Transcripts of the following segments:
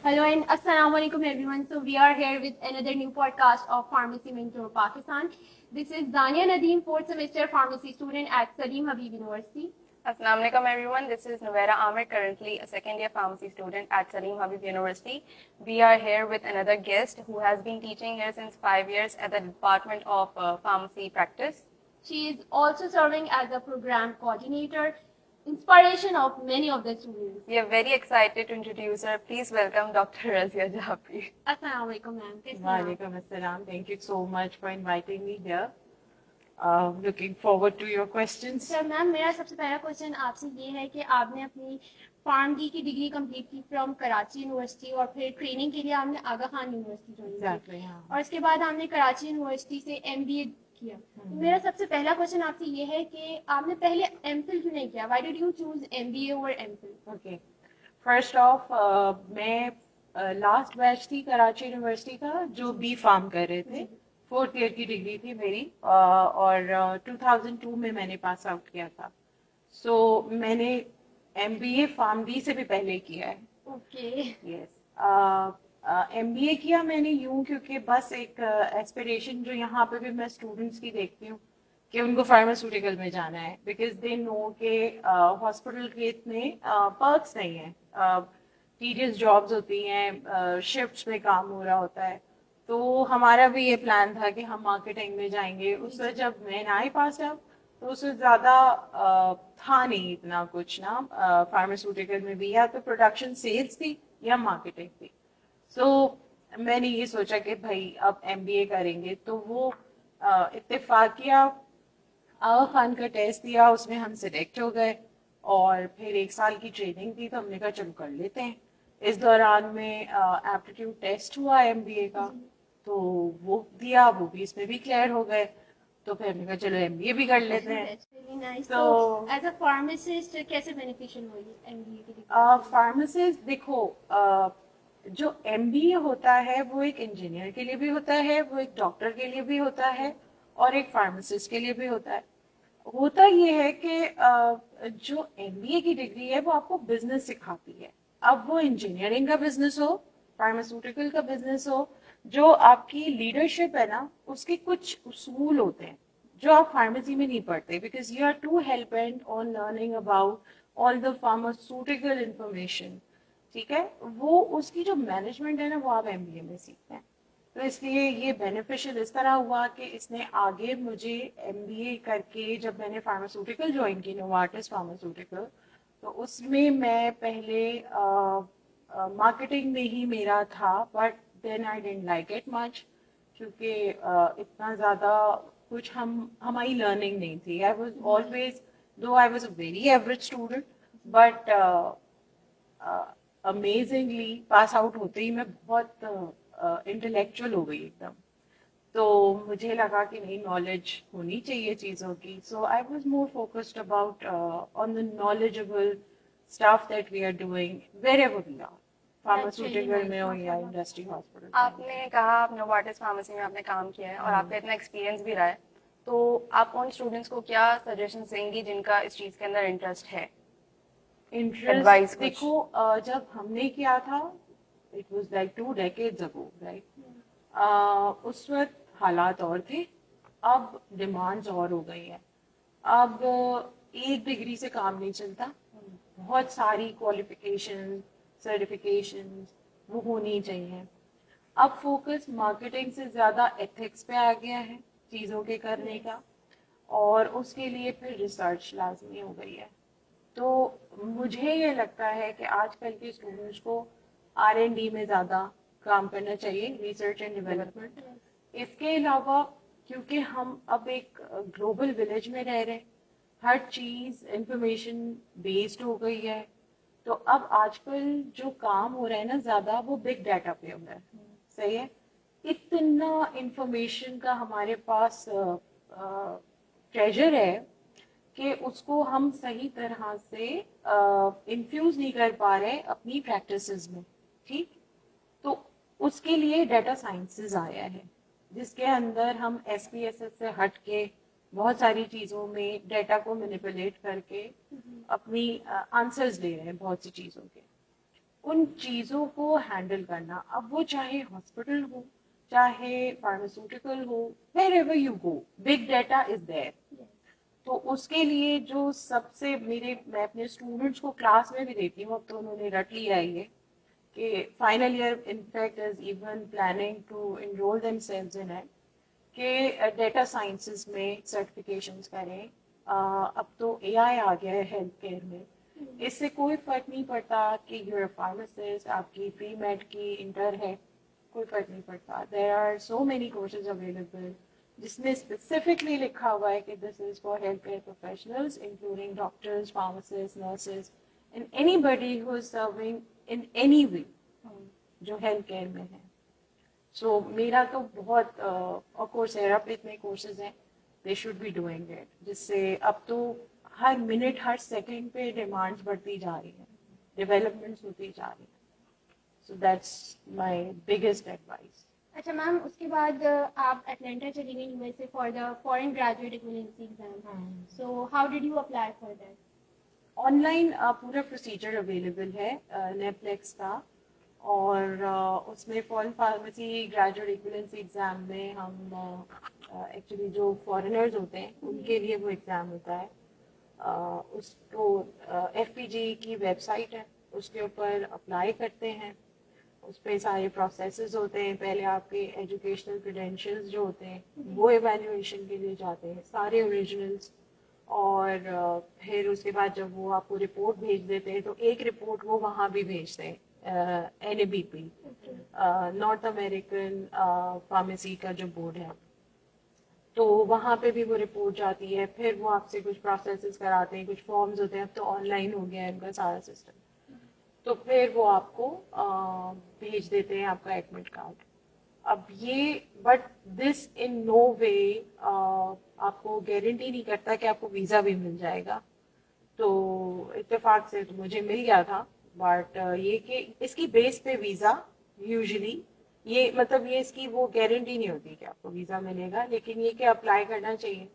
Hello and Assalamu alaikum everyone. So we are here with another new podcast of Pharmacy Mentor Pakistan. This is Dania Nadeem, 4th semester pharmacy student at Salim Habib University. Assalamu alaikum everyone. This is Nuwaira Amir, currently a second year pharmacy student at Salim Habib University. We are here with another guest who has been teaching here since 5 years at the Department of Pharmacy Practice. She is also serving as a program coordinator, inspiration of many of the students. We are very excited to introduce her. Please welcome Dr. Razia Jafri. Assalamu alaikum ma'am. कैसी हैं आप? Walaikum assalam. Thank you so much for inviting me here. Looking forward to your questions. Sir ma'am मेरा सबसे पहला question आपसे ये है कि आपने अपनी फार्म डी की डिग्री कंप्लीट की फ्रॉम कराची यूनिवर्सिटी और फिर ट्रेनिंग के लिए आपने आगा खान यूनिवर्सिटी ज्वाइन की Exactly. हाँ. और इसके बाद आपने कराची यूनिवर्सिटी से एमबीए किया। तो मेरा सबसे पहला क्वेश्चन आपसे ये है कि आपने पहले एमफिल क्यों नहीं किया? Why did you choose MBA over MPhil? Okay. First off, मैं लास्ट बैच थी कराची यूनिवर्सिटी का जो बी फार्म कर रहे थे। 4th ईयर की डिग्री थी मेरी और 2002 में मैंने पास आउट किया था। सो मैंने एमबीए फार्म डी से भी पहले किया है। ओके यस एमबीए किया मैंने यूं क्योंकि बस एक एस्पिरेशन जो यहाँ पे भी मैं स्टूडेंट्स की देखती हूँ कि उनको फार्मास्यूटिकल में जाना है बिकॉज दे नो के हॉस्पिटल के इतने पर्क्स नहीं है, टीडियस जॉब्स होती हैं, शिफ्ट्स में काम हो रहा होता है। तो हमारा भी ये प्लान था कि हम मार्केटिंग में जाएंगे। उससे जब मैं आई पास आउट तो उससे ज़्यादा था नहीं इतना कुछ ना, फार्मास्यूटिकल में भी या तो प्रोडक्शन सेल्स थी या मार्केटिंग थी। सो मैंने ये सोचा कि भाई अब एमबीए करेंगे, तो वो इत्तेफाकिया आगा खान का टेस्ट दिया, उसमें हम सिलेक्ट हो गए और फिर 1 साल की ट्रेनिंग थी तो हमने कहा चलो कर लेते हैं। इस दौरान में एप्टीट्यूड टेस्ट हुआ एमबीए का, तो वो दिया, वो भी इसमें भी क्लियर हो गए, तो फिर हमने कहा चलो एमबीए भी कर लेते हैं। तो एज अ फार्मासिस्ट कैसे बेनिफिशियल हुई एमबीए की डिग्री? फार्मासिस्ट देखो, जो एमबीए होता है वो एक इंजीनियर के लिए भी होता है, वो एक डॉक्टर के लिए भी होता है और एक फार्मासिस्ट के लिए भी होता है। होता ये है कि जो एमबीए की डिग्री है वो आपको बिजनेस सिखाती है। अब वो इंजीनियरिंग का बिजनेस हो, फार्मास्यूटिकल का बिजनेस हो, जो आपकी लीडरशिप है ना, उसके कुछ उसूल होते हैं जो आप फार्मेसी में नहीं पढ़ते because you are too hellbent on learning about all the pharmaceutical information. ठीक है, वो उसकी जो मैनेजमेंट है ना वो आप एमबीए में सीखते हैं। तो इसलिए ये बेनिफिशियल इस तरह हुआ कि इसने आगे मुझे एमबीए करके, जब मैंने फार्मास्यूटिकल ज्वाइन की, नोवार्टिस फार्मास्यूटिकल, तो उसमें मैं पहले मार्केटिंग में ही मेरा था, but then I didn't like it much क्योंकि इतना ज़्यादा कुछ हमारी लर्निंग नहीं थी। आई वाज ऑलवेज, दो I was a very average student, but amazingly pass out होते ही मैं बहुत इंटेलेक्चुअल हो गई एकदम। तो मुझे लगा कि नहीं, नॉलेज होनी चाहिए चीज़ों की। So I was more focused about on the knowledgeable stuff that we are doing where ever we are, pharmaceutical में हो या इंडस्ट्री हॉस्पिटल। आपने कहा आप नोवार्टिस फार्मेसी में आपने काम किया है और आपका इतना एक्सपीरियंस भी रहा है, तो आप उन स्टूडेंट्स को क्या सजेशन देंगी जिनका इस चीज़ के अंदर इंटरेस्ट है? Advice इंटरेस्ट कुछ? देखो, जब हमने किया था it was like 2 decades ago, right? उस वक्त हालात और थे, अब डिमांड्स और हो गई है। अब एक डिग्री से काम नहीं चलता, बहुत सारी क्वालिफिकेशन, सर्टिफिकेशन वो होनी चाहिए। अब फोकस मार्केटिंग से ज़्यादा एथिक्स पे आ गया है चीज़ों के करने का, और उसके लिए फिर रिसर्च लाजमी हो गई है। तो मुझे ये लगता है कि आजकल के स्टूडेंट्स को R&D में ज़्यादा काम करना चाहिए, रिसर्च एंड डेवलपमेंट। इसके अलावा क्योंकि हम अब एक ग्लोबल विलेज में रह रहे हैं, हर चीज़ इंफॉर्मेशन बेस्ड हो गई है, तो अब आजकल जो काम हो रहा है ना ज़्यादा, वो बिग डाटा पे हो रहा है। सही है, इतना इंफॉर्मेशन का हमारे पास ट्रेजर है कि उसको हम सही तरह से इन्फ्यूज नहीं कर पा रहे अपनी प्रैक्टिसेस में। ठीक, तो उसके लिए डाटा साइंसेस आया है जिसके अंदर हम एसपीएसएस से हट के बहुत सारी चीज़ों में डाटा को मैनिपुलेट करके अपनी आंसर्स दे रहे हैं बहुत सी चीज़ों के। उन चीज़ों को हैंडल करना, अब वो चाहे हॉस्पिटल हो, चाहे फार्मास्यूटिकल हो, wherever you go, big data is there. तो उसके लिए जो सबसे मैं अपने स्टूडेंट्स को क्लास में भी देती हूँ, अब तो उन्होंने रट लिया है ये, कि final year in fact is even planning to enroll themselves in it, कि डेटा साइंसेस में सर्टिफिकेशंस करें। अब तो एआई आ गया है हेल्थ केयर में, इससे कोई फर्क नहीं पड़ता कि यूर फार्मासिस्ट, आपकी प्री मेड की इंटर है, कोई फर्क नहीं पड़ता। There are so many courses available जिसमें स्पेसिफिकली लिखा हुआ है कि this is for health care professionals including doctors, pharmacist, nurses and anybody who is serving in any way जो हेल्थ केयर में है। सो मेरा तो बहुत ऑफ कोर्स पे इतने कोर्सेज हैं, they should be doing it, जिससे अब तो हर मिनट हर सेकंड पे डिमांड्स बढ़ती जा रही है, डेवलपमेंट्स होती जा रही है। So that's my biggest advice. अच्छा मैम, उसके बाद आप अटलांटा चली गई USA for the foreign graduate equivalency exam, so how did you apply for that? Online पूरा प्रोसीजर अवेलेबल है नेपलेक्स का, और उसमें foreign pharmacy graduate equivalency exam में हम एक्चुअली जो फॉरेनर्स होते हैं उनके लिए वो एग्ज़ाम होता है। उसको एफपीजी की वेबसाइट है, उसके ऊपर अप्लाई करते हैं, उस पर सारे प्रोसेसेस होते हैं। पहले आपके एजुकेशनल क्रेडेंशियल्स जो होते हैं वो इवैल्यूएशन के लिए जाते हैं, सारे ओरिजिनल्स, और फिर उसके बाद जब वो आपको रिपोर्ट भेज देते हैं तो एक रिपोर्ट वो वहाँ भी भेजते हैं, NABP, नॉर्थ अमेरिकन फार्मेसी का जो बोर्ड है, तो वहाँ पे भी वो रिपोर्ट जाती है। फिर वो आपसे कुछ प्रोसेसेस कराते हैं, कुछ फॉर्म्स होते हैं, अब तो ऑनलाइन हो गया है इनका सारा सिस्टम, तो फिर वो आपको भेज देते हैं आपका एडमिट कार्ड। अब ये बट दिस इन नो वे आपको गारंटी नहीं करता कि आपको वीज़ा भी मिल जाएगा। तो इत्तेफाक से तो मुझे मिल गया था, बट ये कि इसकी बेस पे वीज़ा यूजुअली, ये मतलब ये इसकी वो गारंटी नहीं होती कि आपको वीज़ा मिलेगा, लेकिन ये कि अप्लाई करना चाहिए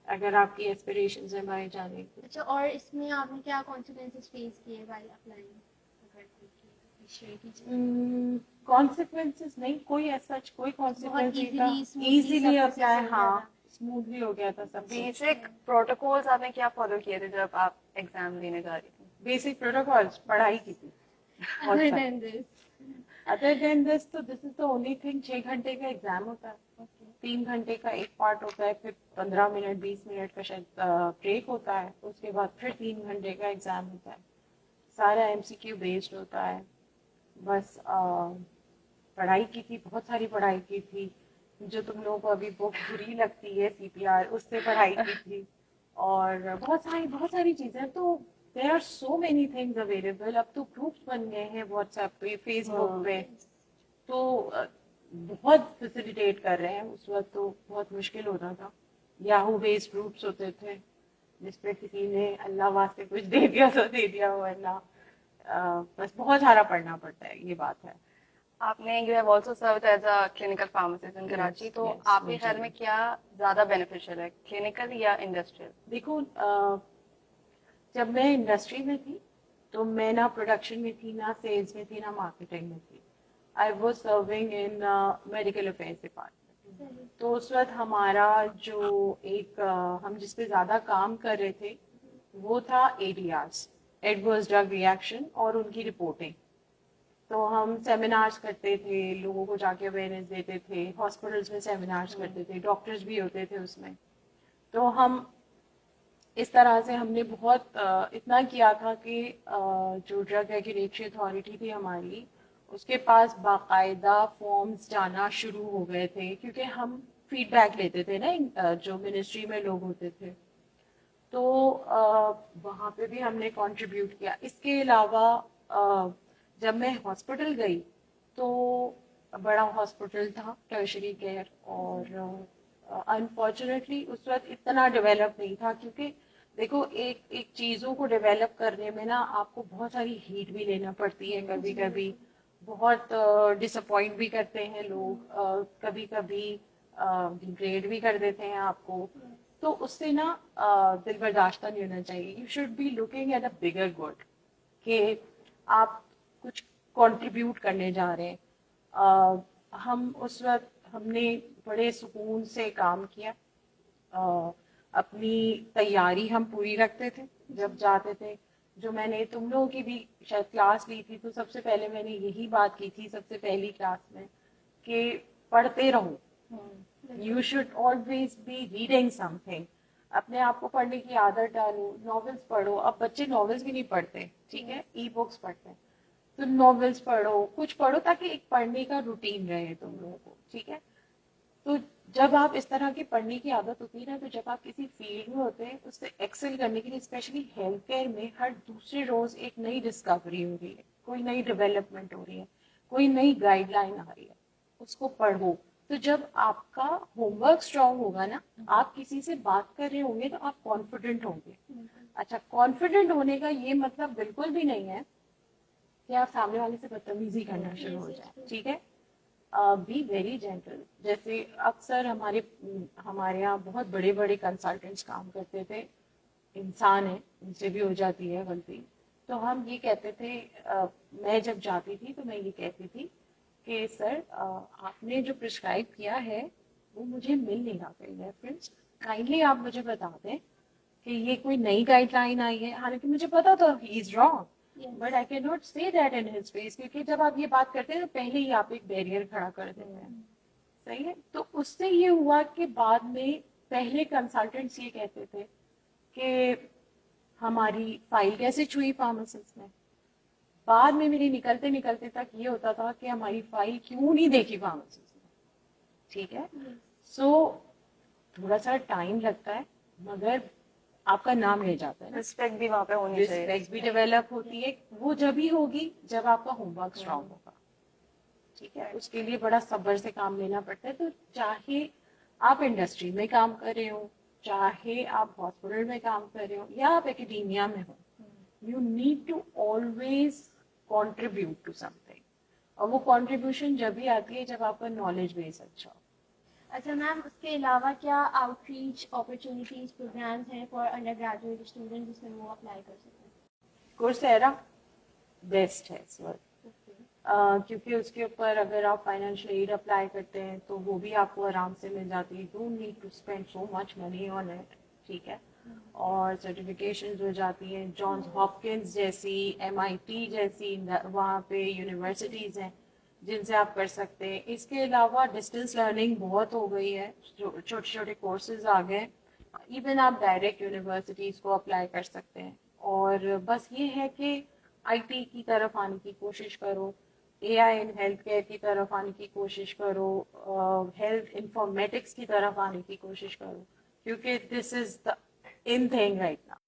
अगर आपकी एस्पिरेशंस है बाहर जाने की। अच्छा, और इसमें आपने क्या कॉन्सिक्वेंसेस फेस किए बाय अप्लाइंग? कॉन्सिक्वेंसेस नहीं, कोई ऐसा कोई कॉन्सिक्वेंस नहीं था, इजीली अप्लाई, हाँ स्मूथली हो गया था सब। बेसिक प्रोटोकॉल्स आपने क्या फॉलो किए थे जब आप एग्जाम देने जा रही थी? बेसिक प्रोटोकॉल्स पढ़ाई की थी। Other than this, other than this तो this is the only thing. 6 घंटे का एग्जाम होता है, 3 घंटे का एक पार्ट होता है, फिर 15 मिनट 20 मिनट का शायद ब्रेक होता है, उसके बाद फिर 3 घंटे का एग्जाम होता है, सारा MCQ बेस्ड होता है। बस पढ़ाई की थी, बहुत सारी पढ़ाई की थी, जो तुम लोगों को अभी बहुत बुरी लगती है CPR, उससे पढ़ाई की थी, और बहुत सारी चीजें। तो there are so many things available. अब तो ग्रुप्स बन गए हैं व्हाट्सएप पे, फेसबुक पे, तो बहुत फैसिलिटेट कर रहे हैं। उस वक्त तो बहुत मुश्किल होता था, याहू बेस्ड ग्रुप्स होते थे जिसपे किसी ने अल्लाह वास्ते कुछ दे दिया तो दे दिया, वरना बस बहुत सारा पढ़ना पड़ता है, ये बात है। आपने you have also served as a clinical pharmacist in Karachi, तो yes, आपके ख्याल में क्या ज्यादा बेनिफिशियल है, क्लिनिकल या इंडस्ट्रियल? देखो, जब मैं इंडस्ट्री में थी तो मैं ना प्रोडक्शन में थी, ना सेल्स में थी, ना मार्केटिंग में थी। I was serving in medical affairs department. तो उस वक्त हमारा जो एक हम जिस पे ज़्यादा काम कर रहे थे वो था ADRs, एडवर्स ड्रग रिएक्शन, और उनकी रिपोर्टिंग। तो हम सेमिनार्स करते थे, लोगों को जाके अवेयरनेस देते थे, हॉस्पिटल्स में सेमिनार्स करते थे, डॉक्टर्स भी होते थे उसमें। तो हम इस तरह से हमने बहुत इतना किया था कि जो ड्रग रेगुलेटरी अथॉरिटी थी हमारी, उसके पास बाकायदा फॉर्म्स जाना शुरू हो गए थे, क्योंकि हम फीडबैक लेते थे ना, जो मिनिस्ट्री में लोग होते थे, तो वहाँ पे भी हमने कंट्रीब्यूट किया। इसके अलावा जब मैं हॉस्पिटल गई तो बड़ा हॉस्पिटल था, टर्शरी केयर, और अनफॉर्चुनेटली उस वक्त इतना डेवलप नहीं था, क्योंकि देखो एक एक चीज़ों को डेवलप करने में ना आपको बहुत सारी हीट भी लेना पड़ती है, कभी कभी बहुत डिसअपॉइंट भी करते हैं लोग, कभी कभी डिग्रेड भी कर देते हैं आपको। तो उससे ना दिल बर्दाश्त नहीं होना चाहिए। You should be looking at a bigger good, कि आप कुछ कंट्रीब्यूट करने जा रहे हैं। हम उस वक्त हमने बड़े सुकून से काम किया। अपनी तैयारी हम पूरी रखते थे जब जाते थे। जो मैंने तुम लोगों की भी शायद क्लास ली थी, तो सबसे पहले मैंने यही बात की थी सबसे पहली क्लास में कि पढ़ते रहो। You should always be reading something. अपने आप को पढ़ने की आदत डालो, नॉवेल्स पढ़ो। अब बच्चे नॉवेल्स भी नहीं पढ़ते, ठीक है, ई बुक्स पढ़ते हैं। तो नॉवेल्स पढ़ो, कुछ पढ़ो, ताकि एक पढ़ने का रूटीन रहे तुम लोगों को, ठीक है। तो जब आप इस तरह की पढ़ने की आदत होती है ना, तो जब आप किसी फील्ड में होते हैं, उससे एक्सेल करने के लिए, स्पेशली हेल्थ केयर में, हर दूसरे रोज एक नई डिस्कवरी हो रही है, कोई नई डेवलपमेंट हो रही है, कोई नई गाइडलाइन आ रही है, उसको पढ़ो। तो जब आपका होमवर्क स्ट्रांग होगा ना, आप किसी से बात कर रहे होंगे तो आप कॉन्फिडेंट होंगे। अच्छा, कॉन्फिडेंट होने का ये मतलब बिल्कुल भी नहीं है कि आप सामने वाले से बदतमीजी करना शुरू हो जाए, ठीक है। Be very gentle. जैसे अक्सर हमारे यहाँ बहुत बड़े बड़े कंसल्टेंट्स काम करते थे, इंसान है, उनसे भी हो जाती है गलती। तो हम ये कहते थे, मैं जब जाती थी तो मैं ये कहती थी कि सर, आपने जो प्रिस्क्राइब किया है वो मुझे मिल नहीं रहा कहीं रेफरेंस, काइंडली आप मुझे बता दें कि ये कोई नई गाइडलाइन आई है। हालांकि मुझे पता था he is wrong, but I can not say that in his face, क्योंकि जब आप ये बात करते हैं तो पहले ही आप एक बैरियर खड़ा कर देते हैं, सही है। तो उससे ये हुआ कि बाद में पहले कंसल्टेंट्स ये कहते थे कि हमारी फाइल कैसे छुई फार्मासिस्ट ने। बाद में मेरी निकलते निकलते तक ये होता था कि हमारी फाइल क्यों नहीं देखी फार्मासिस्ट ने, ठीक है। सो थोड़ा सा टाइम लगता है, मगर आपका नाम रह जाता है। रिस्पेक्ट भी वहाँ पे होनी चाहिए। रिस्पेक्ट भी डेवलप होती है, वो जब ही होगी जब आपका होमवर्क स्ट्रांग होगा, ठीक है। उसके लिए बड़ा सब्र से काम लेना पड़ता है। तो चाहे आप इंडस्ट्री में काम कर रहे हो, चाहे आप हॉस्पिटल में काम कर रहे हो, या आप एकेडेमिया में हो, you need to always contribute to something. और वो कॉन्ट्रीब्यूशन जब भी आती है जब आपका नॉलेज बेस अच्छा हो। अच्छा मैम, उसके अलावा क्या आउटरीच अपॉर्चुनिटीज प्रोग्राम्स हैं फॉर अंडर ग्रेजुएट स्टूडेंट जिसमें वो अप्लाई कर सकते हैं? कोर्सेरा बेस्ट है इस वक्त, क्योंकि उसके ऊपर अगर आप फाइनेंशियल एड अप्लाई करते हैं तो वो भी आपको आराम से मिल जाती है। Don't need to spend so much money on it, ठीक है। और सर्टिफिकेशंस हो जाती हैं, जॉन्स हॉपकिंस जैसी, MIT जैसी वहाँ पे यूनिवर्सिटीज़ हैं जिनसे आप कर सकते हैं। इसके अलावा डिस्टेंस लर्निंग बहुत हो गई है, छोटे छोटे कोर्सेज आ गए। इवन आप डायरेक्ट यूनिवर्सिटीज़ को अप्लाई कर सकते हैं। और बस ये है कि IT की तरफ आने की कोशिश करो, AI इन हेल्थ केयर की तरफ आने की कोशिश करो, हेल्थ इंफॉर्मेटिक्स की तरफ आने की कोशिश करो, क्योंकि this is the in thing right now.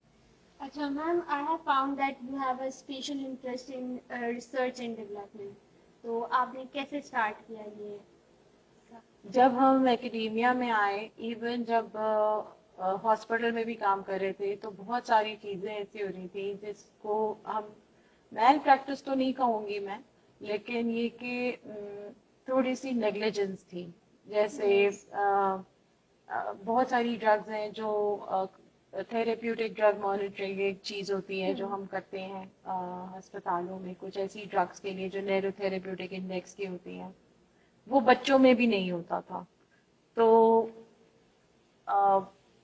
अच्छा ma'am, I have found that you have a special interest in research and development, तो आपने कैसे स्टार्ट किया ये? जब हम एकेडेमिया में आए, इवन जब हॉस्पिटल में भी काम कर रहे थे, तो बहुत सारी चीज़ें ऐसी हो रही थी जिसको हम मैल प्रैक्टिस तो नहीं कहूँगी मैं, लेकिन ये कि थोड़ी सी नेग्लिजेंस थी। जैसे बहुत सारी ड्रग्स हैं जो थेरेप्यूटिक ड्रग मॉनिटरिंग एक चीज़ होती है जो हम करते हैं अस्पतालों में, कुछ ऐसी ड्रग्स के लिए जो नैरो थेरेप्यूटिक इंडेक्स की होती हैं, वो बच्चों में भी नहीं होता था। तो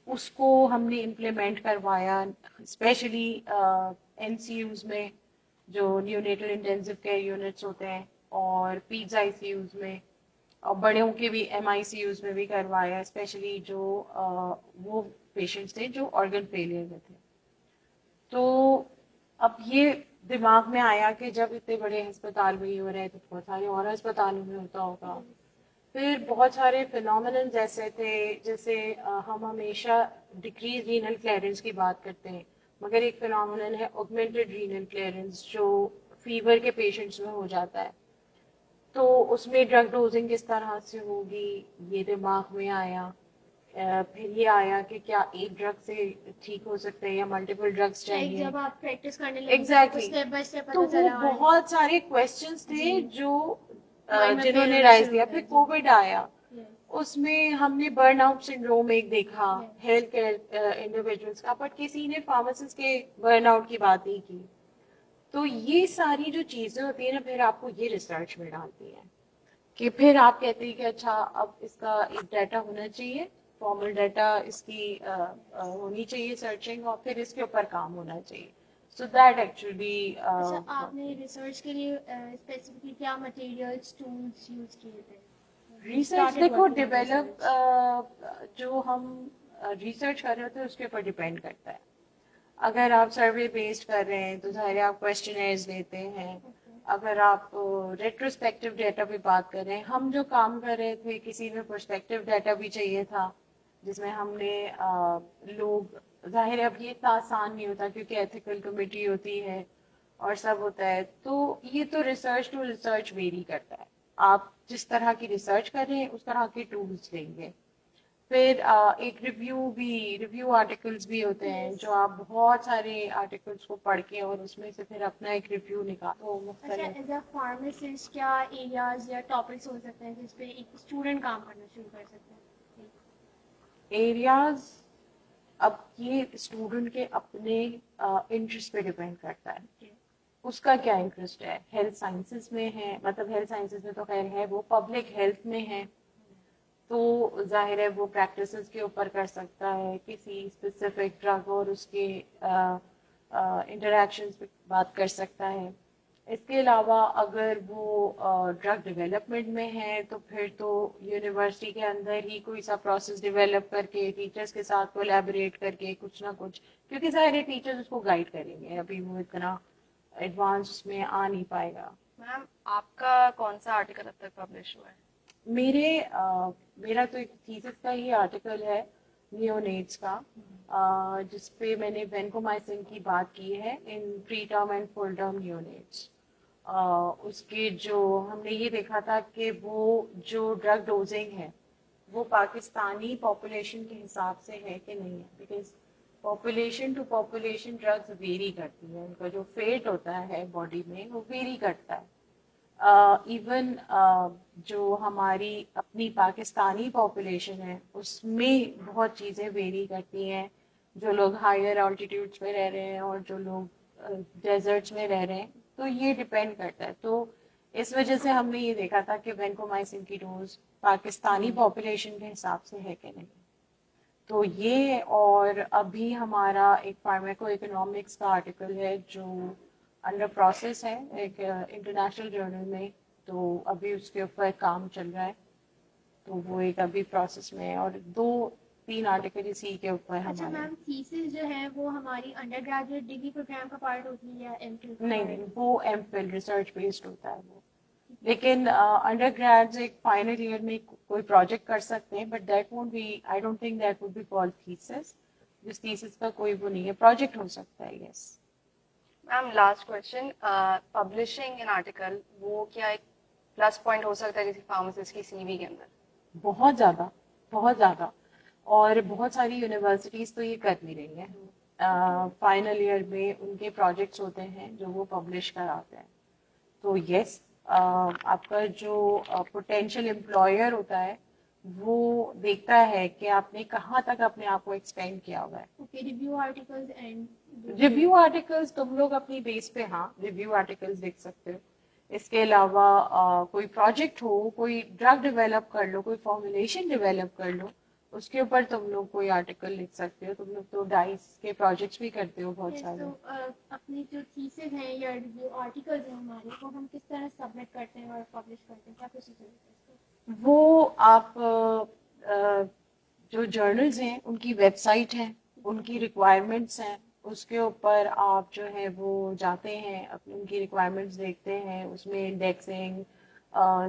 उसको हमने इम्प्लीमेंट करवाया, स्पेशली NCUs में जो न्यूनेटल इंटेंसिव केयर यूनिट्स होते हैं, और पीड्स ICUs में, और बड़ों के भी MICUs में भी करवाया, स्पेशली जो वो पेशेंट्स थे जो ऑर्गन फेलियर में थे। तो अब ये दिमाग में आया कि जब इतने बड़े अस्पताल में ही हो रहे हैं तो बहुत सारे और अस्पतालों में होता होगा। फिर बहुत सारे फिनोमिनन ऐसे थे, जैसे हम हमेशा डिक्रीज रीनल क्लियरेंस की बात करते हैं, मगर एक फिनोमिनन है ऑगमेंटेड रीनल क्लियरेंस जो फीवर के पेशेंट्स में हो जाता है। तो उसमें ड्रग डोजिंग किस तरह से होगी, ये दिमाग में आया। फिर ये आया कि क्या एक ड्रग से ठीक हो सकते हैं या मल्टीपल ड्रग्स चाहिए। जब आप प्रैक्टिस करने लगे एग्जैक्टली, स्टेप बाय स्टेप तो पता वो चला। बहुत सारे क्वेश्चंस थे जो Mind में जिन्होंने प्रेरणा राइज शुरू किया। कर फिर दी। कोविड आया, उसमें हमने बर्नआउट सिंड्रोम एक देखा हेल्थ केयर इंडिविजुअल्स का, बट किसी ने फार्मासिस्ट के बर्नआउट की बात नहीं की। तो ये सारी जो चीजें होती है ना, फिर आपको ये रिसर्च में डालती है कि फिर आप कहते हैं कि अच्छा अब इसका एक डाटा होना चाहिए, फॉर्मल डाटा इसकी होनी चाहिए सर्चिंग, और फिर इसके ऊपर काम होना चाहिए. सो दैट एक्चुअली अच्छा, आपने रिसर्च के लिए स्पेसिफिकली क्या मटेरियल्स टूल्स यूज किए थे? रिसर्च Started देखो working on डेवलप जो हम रिसर्च कर रहे होते हैं उसके ऊपर डिपेंड करता है. अगर आप सर्वे बेस्ड कर रहे हैं तो ज़ाहिर है आप क्वेश्चनर्स लेते हैं. अगर आप रेट्रोस्पेक्टिव डाटा पे बात कर रहे हैं, हम जो काम कर रहे थे किसी में पर्सपेक्टिव डाटा भी चाहिए था, जिसमें हमने लोग, जाहिर है अब ये इतना आसान नहीं होता क्योंकि एथिकल कमेटी होती है और सब होता है, तो ये तो रिसर्च टू रिसर्च वेरी करता है. आप जिस तरह की रिसर्च कर रहे हैं उस तरह के टूल्स लेंगे. फिर एक रिव्यू आर्टिकल्स भी होते हैं, जो आप बहुत सारे आर्टिकल्स को पढ़ के और उसमें से फिर अपना एक रिव्यू निकालो. अच्छा, मुख्तलिफ एज अ फार्मासिस्ट क्या एरियाज या टॉपिक्स हो सकते हैं जिस पे एक स्टूडेंट काम करना शुरू कर सकते हैं? एरियाज, अब ये स्टूडेंट के अपने इंटरेस्ट पे डिपेंड करता है. उसका क्या इंटरेस्ट है. हेल्थ साइंसेज में है, मतलब हेल्थ साइंसेज में तो खैर है, वो पब्लिक हेल्थ में है तो जाहिर है वो प्रैक्टिसेस के ऊपर कर सकता है, किसी स्पेसिफिक ड्रग और उसके इंटरेक्शंस पे बात कर सकता है. इसके अलावा अगर वो ड्रग डेवलपमेंट में है तो फिर तो यूनिवर्सिटी के अंदर ही कोई सा प्रोसेस डेवलप करके टीचर्स के साथ कोलैबोरेट करके कुछ ना कुछ, क्योंकि जाहिर है टीचर्स उसको गाइड करेंगे, अभी वो इतना एडवांस में आ नहीं पाएगा. मैम, आपका कौन सा आर्टिकल अब तक पब्लिश हुआ है? मेरा तो एक थीसिस का ही आर्टिकल है नियोनेट्स का, जिसपे मैंने वेनकोमाइसिन की बात की है इन pre term and full term neonates. उसके जो हमने ये देखा था कि वो जो ड्रग डोजिंग है वो पाकिस्तानी पॉपुलेशन के हिसाब से है कि नहीं है, because population to population drugs vary करती है, उनका जो फेट होता है बॉडी में वो वेरी करता है. इवन जो हमारी अपनी पाकिस्तानी पॉपुलेशन है उसमें बहुत चीज़ें वेरी करती हैं. जो लोग हायर ऑल्टीट्यूड्स में रह रहे हैं और जो लोग डेजर्ट्स में रह रहे हैं, तो ये डिपेंड करता है. तो इस वजह से हमने ये देखा था कि वेनकोमाइसिन की डोज पाकिस्तानी पॉपुलेशन के हिसाब से है कि नहीं. तो ये, और अभी हमारा एक फार्माको इकोनॉमिक्स का आर्टिकल है जो अंडर प्रोसेस है एक इंटरनेशनल जर्नल में, तो अभी उसके ऊपर काम चल रहा है. तो वो एक अभी प्रोसेस में है और 2-3 आर्टिकल इसी के ऊपर अच्छा हमारे. मैम, थीसिस जो है वो हमारी अंडर ग्रेजुएट डिग्री प्रोग्राम का पार्ट होती है या एमफिल? नहीं, वो एमफिल रिसर्च बेस्ड होता है वो. लेकिन अंडर ग्रेड्स एक फाइनल ईयर में कोई प्रोजेक्ट कर सकते हैं, but that won't be, I don't think that would be called thesis. जिस थीसिस का कोई वो नहीं है, प्रोजेक्ट हो सकता है. Yes ma'am, last question, publishing an article वो क्या एक प्लस पॉइंट हो सकता है किसी फार्मासिस्ट की सीवी के अंदर? बहुत ज़्यादा, बहुत ज़्यादा. और बहुत सारी यूनिवर्सिटीज़ तो ये कर भी रही हैं. फाइनल ईयर में उनके प्रोजेक्ट्स होते हैं जो वो पब्लिश कराते हैं. तो यस, आपका जो पोटेंशियल एम्प्लॉयर होता है वो देखता है कि आपने कहाँ तक अपने आप को एक्सपेंड किया हुआ है. Okay, review articles and review articles तुम लोग अपनी बेस पे, हाँ, रिव्यू आर्टिकल्स देख सकते हो. इसके अलावा कोई प्रोजेक्ट हो, कोई ड्रग डेवलप कर लो, कोई फॉर्मुलेशन डेवलप कर लो, उसके ऊपर तुम लोग कोई आर्टिकल लिख सकते हो. तुम लोग तो डाइस के प्रोजेक्ट्स भी करते हो बहुत सारे. तो अपनी जो थीसिस हैं या रिव्यू आर्टिकल्स हैं हमारे, वो हम किस तरह सबमिट करते हैं और पब्लिश करते हैं, क्या प्रोसीजर है इसका? वो आप जो जर्नल्स हैं उनकी वेबसाइट है, उनकी रिक्वायरमेंट्स हैं, उसके ऊपर आप जो है वो जाते हैं, अपनी उनकी रिक्वायरमेंट्स देखते हैं, उसमें indexing,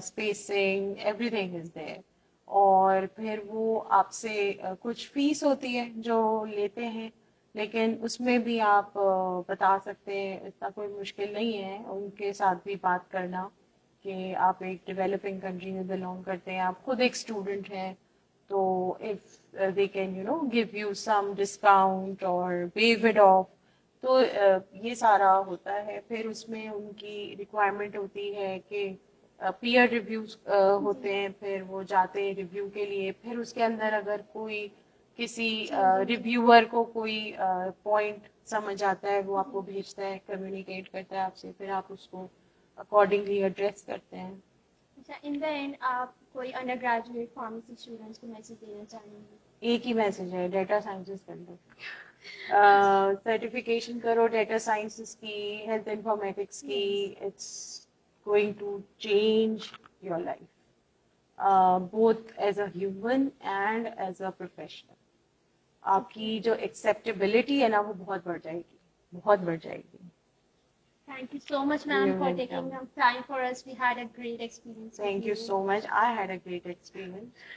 spacing, everything is there. और फिर वो आपसे कुछ फीस होती है जो लेते हैं, लेकिन उसमें भी आप बता सकते हैं, इतना कोई मुश्किल नहीं है उनके साथ भी बात करना कि आप एक डेवलपिंग कंट्री में बिलोंग करते हैं, आप खुद एक स्टूडेंट हैं, तो if they can give you some discount और वेव इट ऑफ. तो ये सारा होता है. फिर उसमें उनकी रिक्वायरमेंट होती है कि पीयर रिव्यूज होते हैं, फिर वो जाते हैं रिव्यू के लिए. फिर उसके अंदर अगर कोई किसी रिव्यूअर को कोई पॉइंट समझ आता है वो आपको भेजता है, कम्युनिकेट करता है आपसे, फिर आप उसको अकॉर्डिंगली एड्रेस करते हैं। अच्छा, इन द एंड आप कोई अंडर ग्रेजुएट फार्मेसी स्टूडेंट्स को मैसेज देना चाहेंगे? एक ही मैसेज है, डेटा साइंसेस कर लो, सर्टिफिकेशन करो डेटा साइंसेस की, हेल्थ इंफॉर्मेटिक्स की, it's going to change your life both as a human and as a professional. आपकी जो एक्सेप्टेबिलिटी है ना वो बहुत बढ़ जाएगी, बहुत बढ़ जाएगी। Thank you so much, ma'am, You're for welcome. taking time for us. We had a great experience. Thank with you so much. I had a great experience.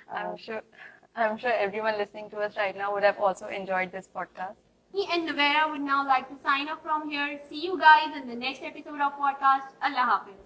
I'm sure everyone listening to us right now would have also enjoyed this podcast. Me and Navera would now like to sign off from here. See you guys in the next episode of podcast. Allah Hafiz.